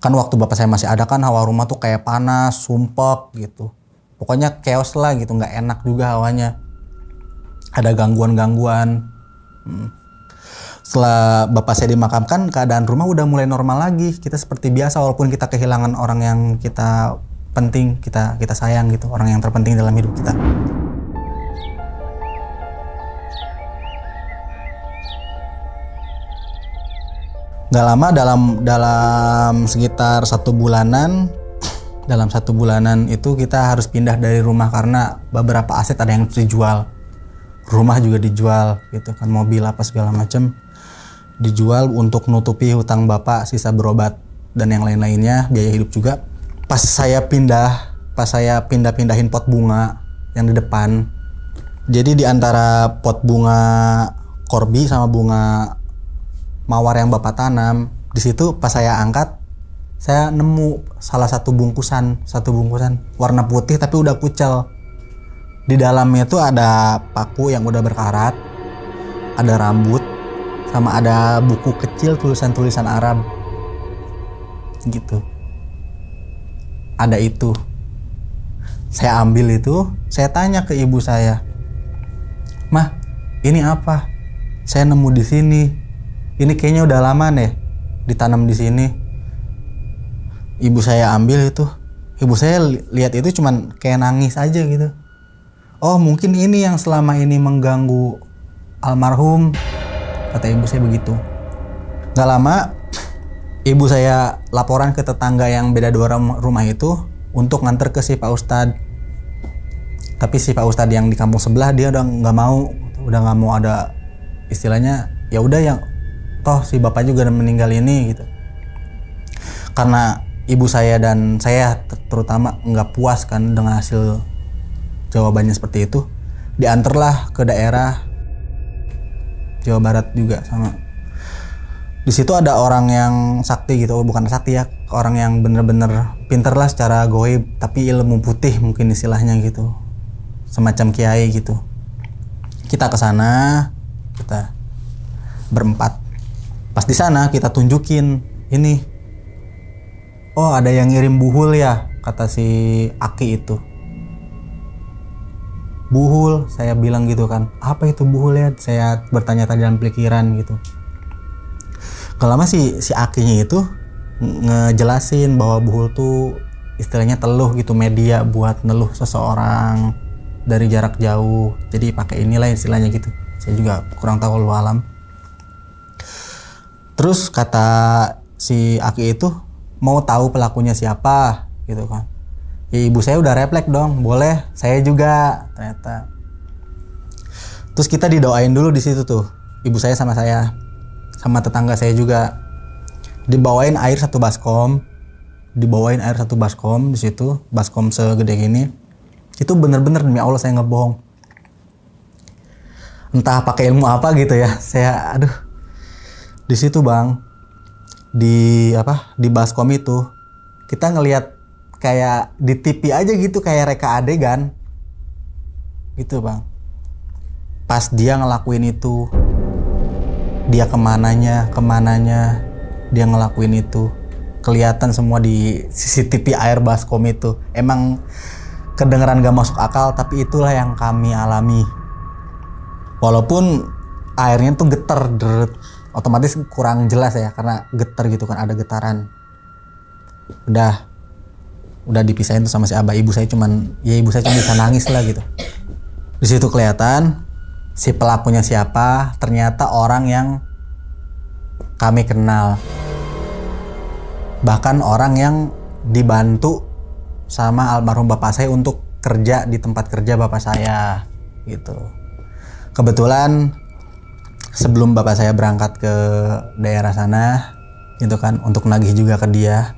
Kan waktu bapak saya masih ada kan hawa rumah tuh kayak panas, sumpek gitu. Pokoknya chaos lah gitu, nggak enak juga hawanya. Ada gangguan-gangguan. Setelah bapak saya dimakamkan, keadaan rumah udah mulai normal lagi. Kita seperti biasa walaupun kita kehilangan orang yang kita penting, kita sayang gitu, orang yang terpenting dalam hidup kita. Gak lama, dalam sekitar 1 bulanan, dalam 1 bulanan itu kita harus pindah dari rumah karena beberapa aset ada yang dijual. Rumah juga dijual gitu kan, mobil apa segala macam dijual untuk nutupi hutang bapak, sisa berobat dan yang lain-lainnya, biaya hidup juga. Pas saya pindahin pot bunga yang di depan, jadi di antara pot bunga korbi sama bunga mawar yang Bapak tanam. Di situ pas saya angkat, saya nemu satu bungkusan warna putih tapi udah kucel. Di dalamnya tuh ada paku yang udah berkarat, ada rambut, sama ada buku kecil tulisan-tulisan Arab. Gitu. Ada itu. Saya ambil itu, saya tanya ke ibu saya, "Mah, ini apa?" "Saya nemu di sini. Ini kayaknya udah lama nih ditanam di sini." Ibu saya ambil itu. Ibu saya lihat itu cuman kayak nangis aja gitu. "Oh, mungkin ini yang selama ini mengganggu almarhum," kata ibu saya begitu. Gak lama, ibu saya laporan ke tetangga yang beda 2 rumah itu untuk nganter ke si Pak Ustadz. Tapi si Pak Ustadz yang di kampung sebelah dia udah nggak mau ada istilahnya, ya udah yang toh si bapak juga udah meninggal ini gitu. Karena ibu saya dan saya terutama nggak puas kan dengan hasil jawabannya seperti itu, diantarlah ke daerah Jawa Barat juga sama. Di situ ada orang yang sakti gitu, bukan sakti ya, orang yang bener-bener pinter lah secara goib, tapi ilmu putih mungkin istilahnya gitu, semacam kiai gitu. Kita ke sana, kita berempat. Pas di sana kita tunjukin ini, "Oh, ada yang ngirim buhul ya," kata si Aki itu. "Buhul," saya bilang gitu kan. "Apa itu buhul ya?" Saya bertanya-tanya dalam pikiran gitu. Gak lama si Akinya itu ngejelasin bahwa buhul tuh istilahnya teluh gitu, media buat neluh seseorang dari jarak jauh. Jadi pakai inilah istilahnya gitu. Saya juga kurang tahu, wallahu alam. Terus kata si Aki itu, "Mau tahu pelakunya siapa?" gitu kan. Ya ibu saya udah refleks dong, "Boleh, saya juga," ternyata. Terus kita didoain dulu di situ tuh, ibu saya sama tetangga saya juga. Dibawain air 1 baskom di situ, baskom segede gini. Itu bener-bener demi Allah saya nggak bohong. Entah pakai ilmu apa gitu ya, saya di situ Bang, di baskom itu kita ngelihat kayak di TV aja gitu, kayak reka adegan gitu Bang. Pas dia ngelakuin itu, dia kemananya dia ngelakuin itu, kelihatan semua di CCTV air baskom itu. Emang kedengeran gak masuk akal, tapi itulah yang kami alami. Walaupun airnya tuh getar, otomatis kurang jelas ya karena getar gitu kan, ada getaran. Udah dipisahin tuh sama si abah. Ibu saya cuma bisa nangis lah gitu. Di situ kelihatan si pelakunya siapa, ternyata orang yang kami kenal. Bahkan orang yang dibantu sama almarhum bapak saya untuk kerja di tempat kerja bapak saya gitu. Kebetulan sebelum bapak saya berangkat ke daerah sana gitu kan, untuk nagih juga ke dia,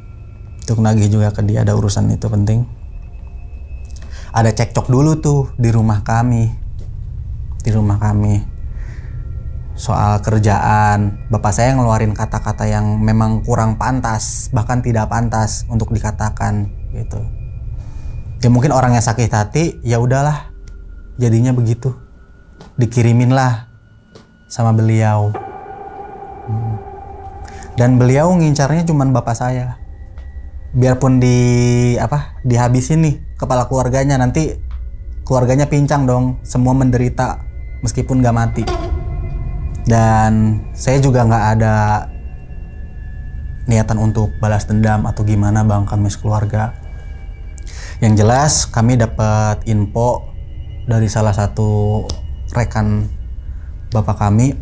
ada urusan itu penting. Ada cekcok dulu tuh di rumah kami soal kerjaan. Bapak saya ngeluarin kata-kata yang memang kurang pantas, bahkan tidak pantas untuk dikatakan gitu. Ya mungkin orangnya sakit hati, ya udahlah jadinya begitu, dikirimin lah sama beliau. Dan beliau ngincarnya cuman bapak saya, biarpun dihabisin nih kepala keluarganya, nanti keluarganya pincang dong, semua menderita meskipun gak mati. Dan saya juga gak ada niatan untuk balas dendam atau gimana Bang, kami sekeluarga. Yang jelas kami dapat info dari salah satu rekan bapak kami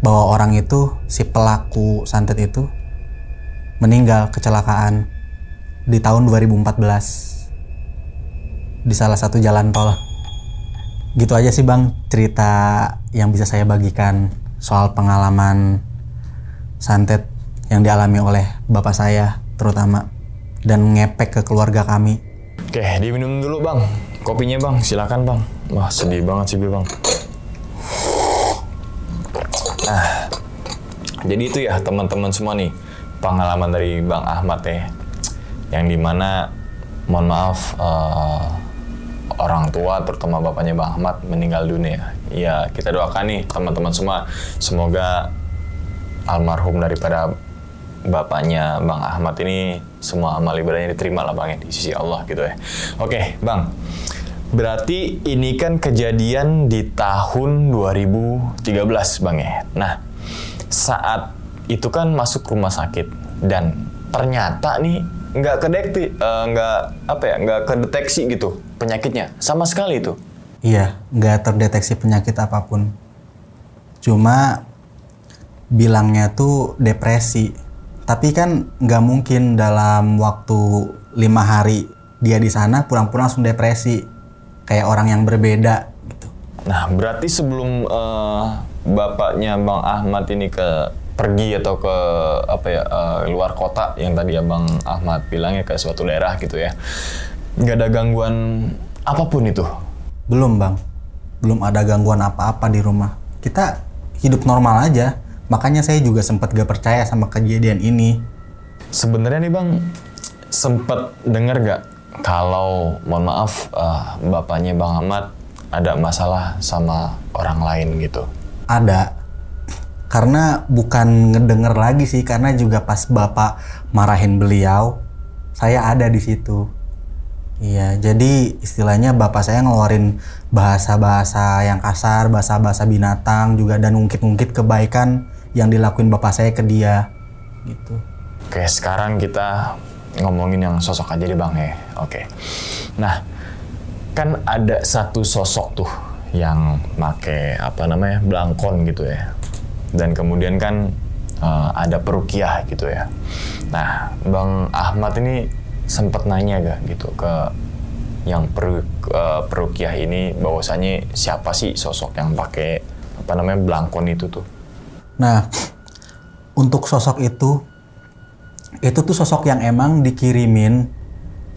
bahwa orang itu, si pelaku santet itu, meninggal kecelakaan di tahun 2014 di salah satu jalan tol. Gitu aja sih Bang cerita yang bisa saya bagikan soal pengalaman santet yang dialami oleh bapak saya terutama, dan ngepek ke keluarga kami. Oke, diminum dulu Bang kopinya Bang, silakan Bang. Wah sedih banget sih Bang. Nah, Jadi itu ya teman-teman semua nih, pengalaman dari Bang Ahmad ya, yang dimana mohon maaf orang tua terutama bapaknya Bang Ahmad meninggal dunia. Ya kita doakan nih teman-teman semua, semoga almarhum daripada bapaknya Bang Ahmad ini semua amal ibadahnya diterima lah Bang ya di sisi Allah gitu ya. Oke Bang, berarti ini kan kejadian di tahun 2013 Bang ya. Nah saat itu kan masuk rumah sakit dan ternyata nih nggak kedeteksi gitu penyakitnya sama sekali itu. Iya, nggak terdeteksi penyakit apapun. Cuma bilangnya tuh depresi. Tapi kan nggak mungkin dalam waktu 5 hari dia di sana pulang-pulang langsung depresi. Kayak orang yang berbeda gitu. Nah, berarti sebelum bapaknya Bang Ahmad ini pergi atau ke luar kota yang tadi Abang Ahmad bilangnya ke suatu daerah gitu ya, nggak ada gangguan apapun itu? Belum Bang, belum ada gangguan apa-apa di rumah. Kita hidup normal aja. Makanya saya juga sempat gak percaya sama kejadian ini. Sebenarnya nih Bang, sempat dengar gak kalau mohon maaf bapaknya Bang Ahmad ada masalah sama orang lain gitu? Ada. Karena bukan ngedenger lagi sih, karena juga pas bapak marahin beliau, saya ada di situ. Iya, jadi istilahnya bapak saya ngeluarin bahasa-bahasa yang kasar, bahasa-bahasa binatang juga, dan ungkit-ungkit kebaikan yang dilakuin bapak saya ke dia gitu. Oke, sekarang kita ngomongin yang sosok aja deh Bang ya. Oke. Nah, kan ada satu sosok tuh yang make belangkon gitu ya. Dan kemudian kan ada perukiah gitu ya. Nah, Bang Ahmad ini sempat nanya gak gitu ke yang perukiah ini bahwasanya siapa sih sosok yang pakai belangkon itu tuh? Nah, untuk sosok itu tuh sosok yang emang dikirimin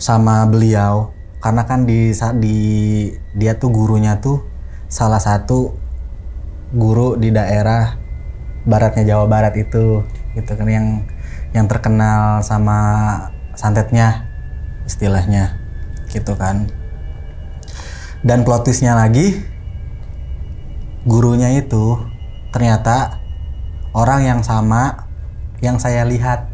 sama beliau, karena kan dia tuh gurunya tuh salah satu guru di daerah baratnya Jawa Barat itu gitu kan, yang terkenal sama santetnya istilahnya gitu kan. Dan plot twistnya lagi, gurunya itu ternyata orang yang sama yang saya lihat,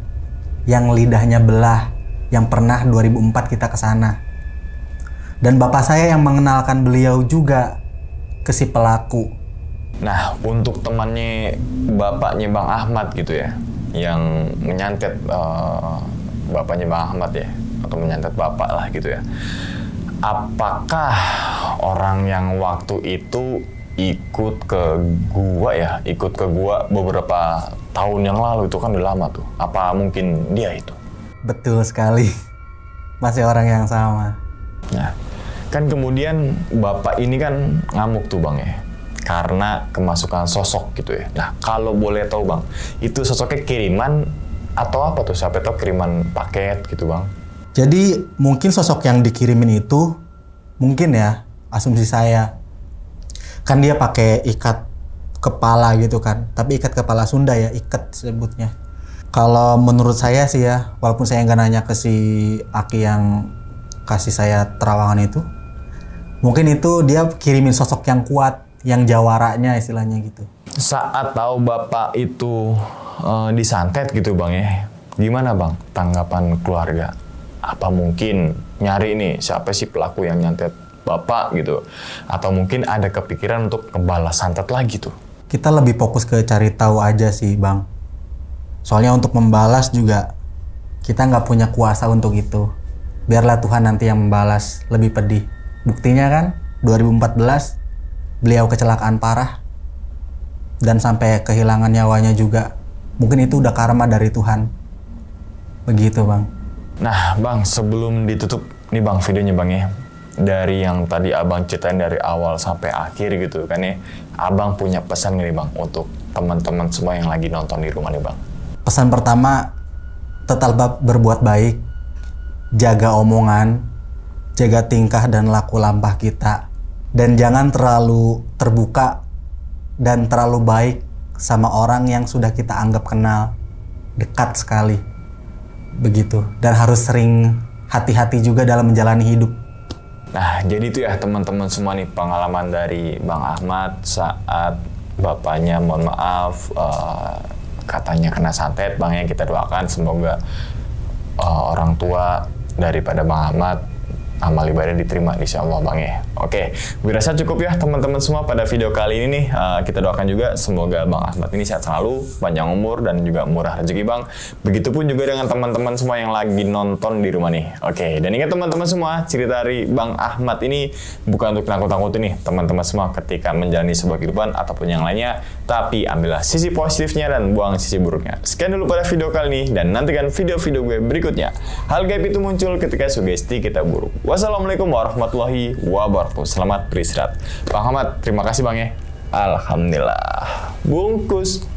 yang lidahnya belah, yang pernah 2004 kita kesana. Dan bapak saya yang mengenalkan beliau juga ke si pelaku. Nah, untuk temannya bapaknya Bang Ahmad gitu ya, yang menyantet bapaknya Bang Ahmad ya, atau menyantet bapak lah gitu ya. Apakah orang yang waktu itu ikut ke gua beberapa tahun yang lalu, itu kan udah lama tuh. Apa mungkin dia itu? Betul sekali. Masih orang yang sama. Nah, kan kemudian bapak ini kan ngamuk tuh Bang ya, karena kemasukan sosok gitu ya. Nah, kalau boleh tahu Bang, itu sosoknya kiriman atau apa tuh? Siapa tahu kiriman paket gitu Bang. Jadi mungkin sosok yang dikirimin itu, mungkin ya, asumsi saya, kan dia pakai ikat kepala gitu kan. Tapi ikat kepala Sunda ya, ikat sebutnya. Kalau menurut saya sih ya, walaupun saya nggak nanya ke si Aki yang kasih saya terawangan itu, mungkin itu dia kirimin sosok yang kuat, yang jawaranya istilahnya gitu. Saat tahu bapak itu disantet gitu Bang ya, gimana Bang tanggapan keluarga? Apa mungkin nyari nih siapa sih pelaku yang nyantet bapak gitu? Atau mungkin ada kepikiran untuk ngebalas santet lagi tuh? Kita lebih fokus ke cari tahu aja sih Bang. Soalnya untuk membalas juga kita nggak punya kuasa untuk itu. Biarlah Tuhan nanti yang membalas, lebih pedih. Buktinya kan 2014 beliau kecelakaan parah dan sampai kehilangan nyawanya juga. Mungkin itu udah karma dari Tuhan. Begitu Bang. Nah Bang, sebelum ditutup nih Bang videonya Bang ya, dari yang tadi Abang ceritain dari awal sampai akhir gitu kan ya, Abang punya pesan nih Bang untuk teman-teman semua yang lagi nonton di rumah nih Bang. Pesan pertama, tetap berbuat baik, jaga omongan, jaga tingkah dan laku lampah kita, dan jangan terlalu terbuka dan terlalu baik sama orang yang sudah kita anggap kenal dekat sekali. Begitu. Dan harus sering hati-hati juga dalam menjalani hidup. Nah, jadi itu ya teman-teman semua nih pengalaman dari Bang Ahmad saat bapaknya mohon maaf katanya kena santet. Bangnya kita doakan semoga orang tua daripada Bang Ahmad amal ibadah diterima insyaallah Bang ya. Oke, gue rasa cukup ya teman-teman semua pada video kali ini nih. Kita doakan juga semoga Bang Ahmad ini sehat selalu, panjang umur dan juga murah rezeki Bang. Begitupun juga dengan teman-teman semua yang lagi nonton di rumah nih. Oke, dan ingat teman-teman semua, cerita dari Bang Ahmad ini bukan untuk nakut-nakutin nih teman-teman semua ketika menjalani sebuah kehidupan ataupun yang lainnya, tapi ambillah sisi positifnya dan buang sisi buruknya. Sekian dulu pada video kali ini dan nantikan video-video gue berikutnya. Hal gaib itu muncul ketika sugesti kita buruk. Wassalamualaikum warahmatullahi wabarakatuh. Selamat beristirahat. Bang Ahmad, terima kasih Bang ya. Alhamdulillah. Bungkus.